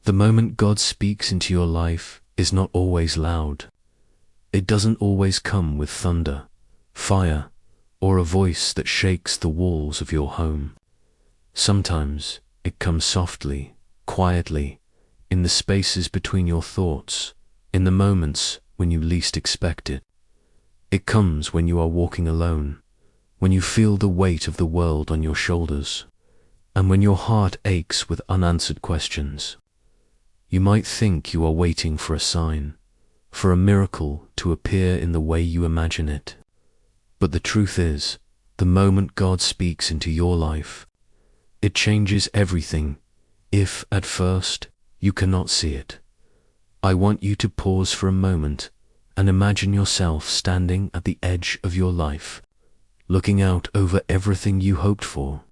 The moment God speaks into your life is not always loud. It doesn't always come with thunder, fire, or a voice that shakes the walls of your home. Sometimes it comes softly, quietly, in the spaces between your thoughts, in the moments when you least expect it. It comes when you are walking alone, when you feel the weight of the world on your shoulders, and when your heart aches with unanswered questions. You might think you are waiting for a sign, for a miracle to appear in the way you imagine it. But the truth is, the moment God speaks into your life, it changes everything, if at first you cannot see it. I want you to pause for a moment and imagine yourself standing at the edge of your life, looking out over everything you hoped for,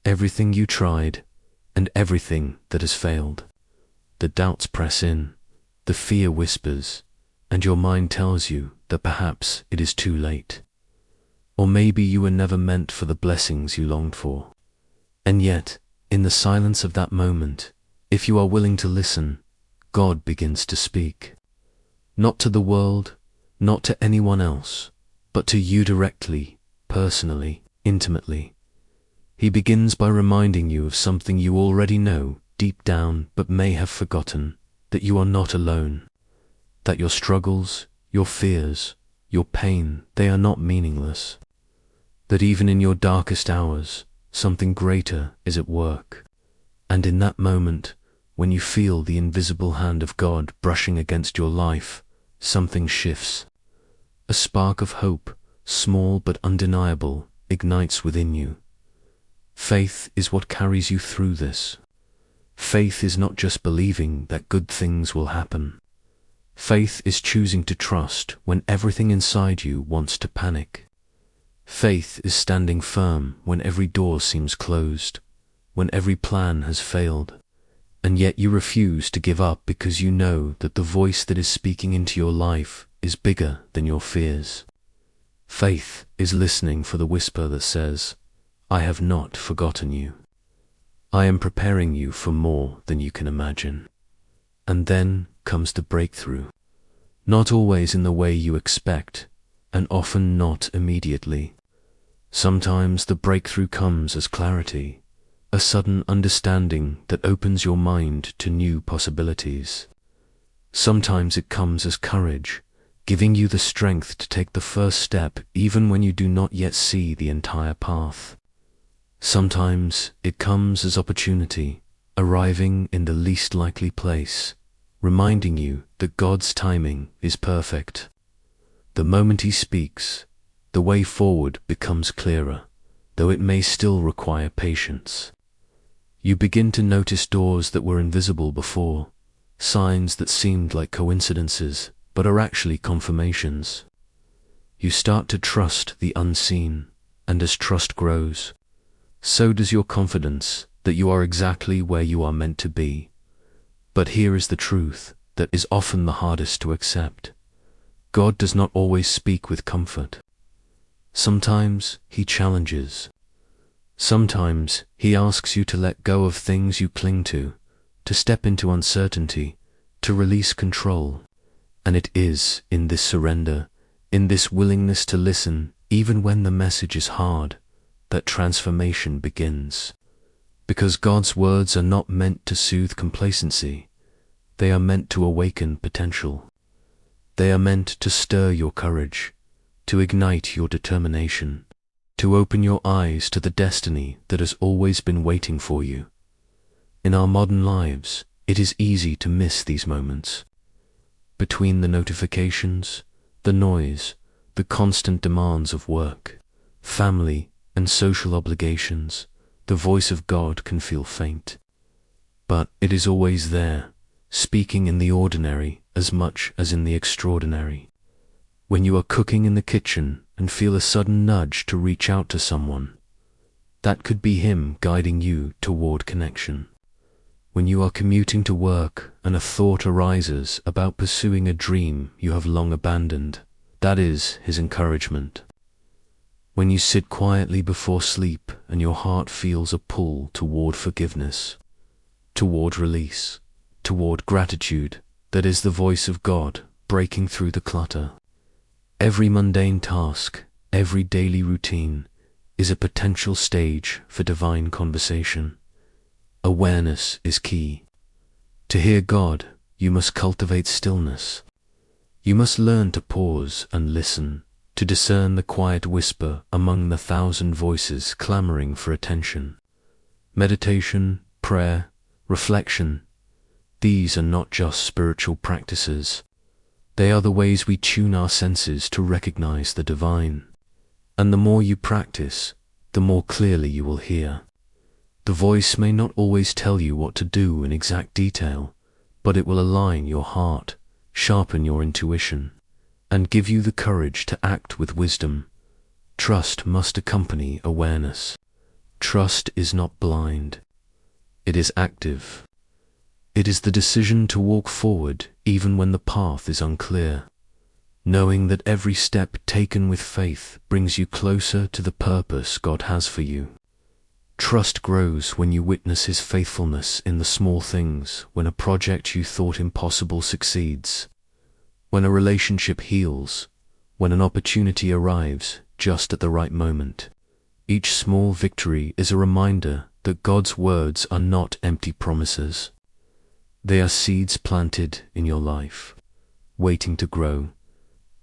everything you tried, and everything that has failed. The doubts press in, the fear whispers, and your mind tells you that perhaps it is too late. Or maybe you were never meant for the blessings you longed for. And yet, in the silence of that moment, if you are willing to listen, God begins to speak. Not to the world, not to anyone else, but to you directly, personally, intimately. He begins by reminding you of something you already know deep down but may have forgotten, that you are not alone, that your struggles, your fears, your pain, they are not meaningless, that even in your darkest hours, something greater is at work. And in that moment, when you feel the invisible hand of God brushing against your life, something shifts. A spark of hope, small but undeniable, ignites within you. Faith is what carries you through this. Faith is not just believing that good things will happen. Faith is choosing to trust when everything inside you wants to panic. Faith is standing firm when every door seems closed, when every plan has failed, and yet you refuse to give up because you know that the voice that is speaking into your life is bigger than your fears. Faith is listening for the whisper that says, "I have not forgotten you. I am preparing you for more than you can imagine." And then comes the breakthrough. Not always in the way you expect, and often not immediately. Sometimes the breakthrough comes as clarity, a sudden understanding that opens your mind to new possibilities. Sometimes it comes as courage, giving you the strength to take the first step even when you do not yet see the entire path. Sometimes it comes as opportunity, arriving in the least likely place, reminding you that God's timing is perfect. The moment He speaks, the way forward becomes clearer, though it may still require patience. You begin to notice doors that were invisible before, signs that seemed like coincidences but are actually confirmations. You start to trust the unseen, and as trust grows, so does your confidence that you are exactly where you are meant to be. But here is the truth that is often the hardest to accept. God does not always speak with comfort. Sometimes He challenges. Sometimes He asks you to let go of things you cling to step into uncertainty, to release control. And it is in this surrender, in this willingness to listen, even when the message is hard, that transformation begins. Because God's words are not meant to soothe complacency. They are meant to awaken potential. They are meant to stir your courage, to ignite your determination, to open your eyes to the destiny that has always been waiting for you. In our modern lives, it is easy to miss these moments. Between the notifications, the noise, the constant demands of work, family, and social obligations, the voice of God can feel faint. But it is always there, speaking in the ordinary as much as in the extraordinary. When you are cooking in the kitchen and feel a sudden nudge to reach out to someone, that could be Him guiding you toward connection. When you are commuting to work and a thought arises about pursuing a dream you have long abandoned, that is His encouragement. When you sit quietly before sleep and your heart feels a pull toward forgiveness, toward release, toward gratitude that is the voice of God breaking through the clutter. Every mundane task, every daily routine is a potential stage for divine conversation. Awareness is key. To hear God, you must cultivate stillness. You must learn to pause and listen, to discern the quiet whisper among the thousand voices clamoring for attention. Meditation, prayer, reflection, these are not just spiritual practices. They are the ways we tune our senses to recognize the divine. And the more you practice, the more clearly you will hear. The voice may not always tell you what to do in exact detail, but it will align your heart, sharpen your intuition, and give you the courage to act with wisdom. Trust must accompany awareness. Trust is not blind. It is active. It is the decision to walk forward even when the path is unclear, knowing that every step taken with faith brings you closer to the purpose God has for you. Trust grows when you witness His faithfulness in the small things, when a project you thought impossible succeeds, when a relationship heals, when an opportunity arrives just at the right moment. Each small victory is a reminder that God's words are not empty promises. They are seeds planted in your life, waiting to grow.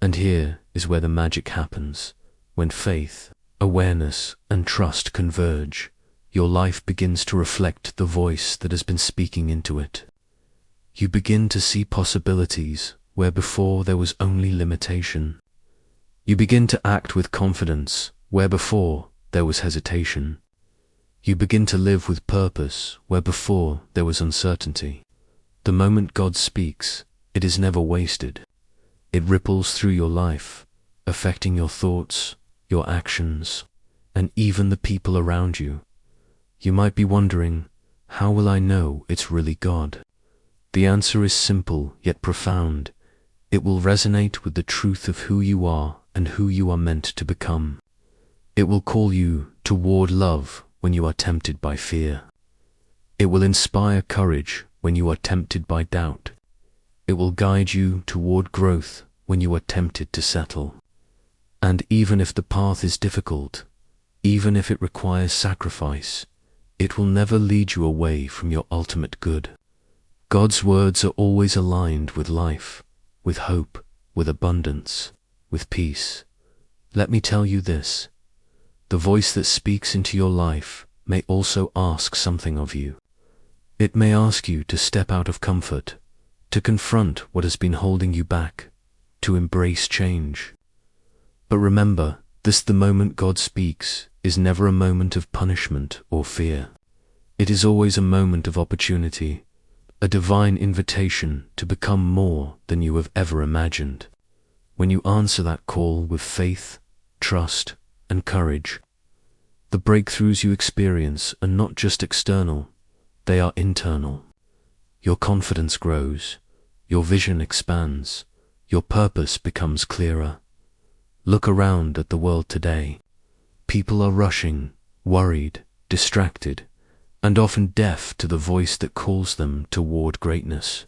And here is where the magic happens. When faith, awareness, and trust converge, your life begins to reflect the voice that has been speaking into it. You begin to see possibilities where before there was only limitation. You begin to act with confidence where before there was hesitation. You begin to live with purpose where before there was uncertainty. The moment God speaks, it is never wasted. It ripples through your life, affecting your thoughts, your actions, and even the people around you. You might be wondering, how will I know it's really God? The answer is simple yet profound. It will resonate with the truth of who you are and who you are meant to become. It will call you toward love when you are tempted by fear. It will inspire courage when you are tempted by doubt. It will guide you toward growth when you are tempted to settle. And even if the path is difficult, even if it requires sacrifice, it will never lead you away from your ultimate good. God's words are always aligned with life, with hope, with abundance, with peace. Let me tell you this: the voice that speaks into your life may also ask something of you. It may ask you to step out of comfort, to confront what has been holding you back, to embrace change. But remember, the moment God speaks is never a moment of punishment or fear. It is always a moment of opportunity, a divine invitation to become more than you have ever imagined. When you answer that call with faith, trust, and courage, the breakthroughs you experience are not just external, they are internal. Your confidence grows, your vision expands, your purpose becomes clearer. Look around at the world today. People are rushing, worried, distracted, and often deaf to the voice that calls them toward greatness.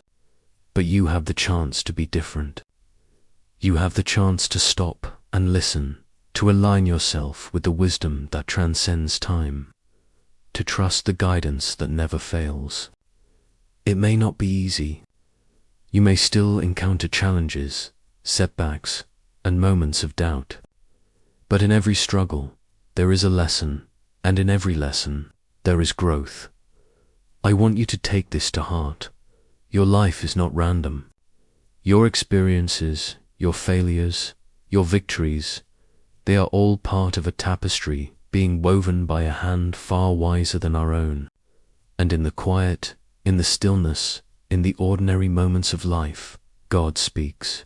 But you have the chance to be different. You have the chance to stop and listen, to align yourself with the wisdom that transcends time, to trust the guidance that never fails. It may not be easy. You may still encounter challenges, setbacks, and moments of doubt. But in every struggle, there is a lesson, and in every lesson, there is growth. I want you to take this to heart. Your life is not random. Your experiences, your failures, your victories, they are all part of a tapestry being woven by a hand far wiser than our own. And in the quiet, in the stillness, in the ordinary moments of life, God speaks.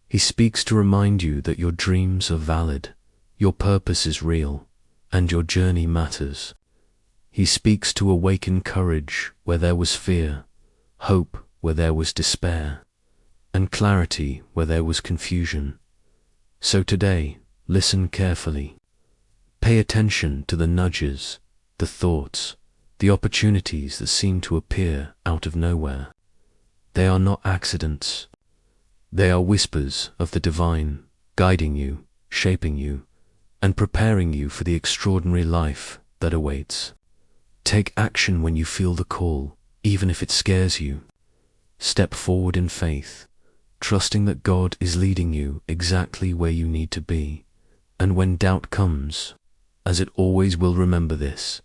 He speaks to remind you that your dreams are valid, your purpose is real, and your journey matters. He speaks to awaken courage where there was fear, hope where there was despair, and clarity where there was confusion. So today, listen carefully. Pay attention to the nudges, the thoughts, the opportunities that seem to appear out of nowhere. They are not accidents. They are whispers of the divine, guiding you, shaping you, and preparing you for the extraordinary life that awaits. Take action when you feel the call, even if it scares you. Step forward in faith, trusting that God is leading you exactly where you need to be. And when doubt comes, as it always will, remember this: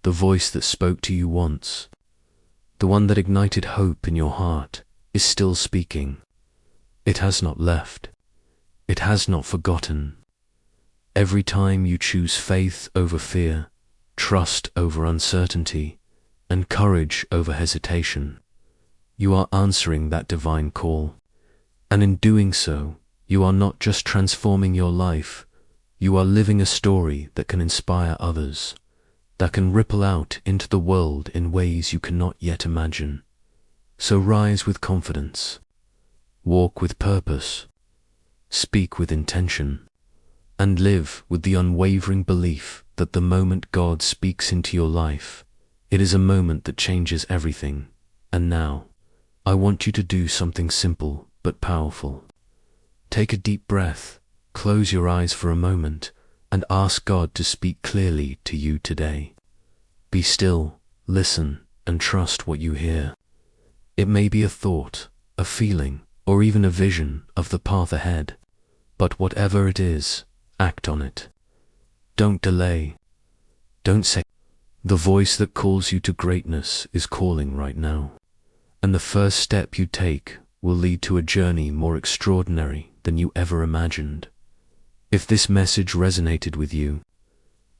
the voice that spoke to you once, the one that ignited hope in your heart, is still speaking. It has not left. It has not forgotten. Every time you choose faith over fear, trust over uncertainty, and courage over hesitation, you are answering that divine call. And in doing so, you are not just transforming your life, you are living a story that can inspire others, that can ripple out into the world in ways you cannot yet imagine. So rise with confidence, walk with purpose, speak with intention, and live with the unwavering belief that the moment God speaks into your life, it is a moment that changes everything. And now, I want you to do something simple but powerful. Take a deep breath, close your eyes for a moment, and ask God to speak clearly to you today. Be still, listen, and trust what you hear. It may be a thought, a feeling, or even a vision of the path ahead, but whatever it is, act on it. Don't delay. Don't say. The voice that calls you to greatness is calling right now, and the first step you take will lead to a journey more extraordinary than you ever imagined. If this message resonated with you,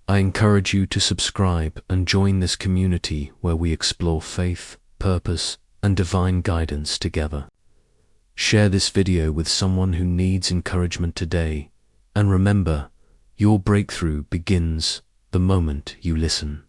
I encourage you to subscribe and join this community where we explore faith, purpose, and divine guidance together. Share this video with someone who needs encouragement today, and remember, your breakthrough begins the moment you listen.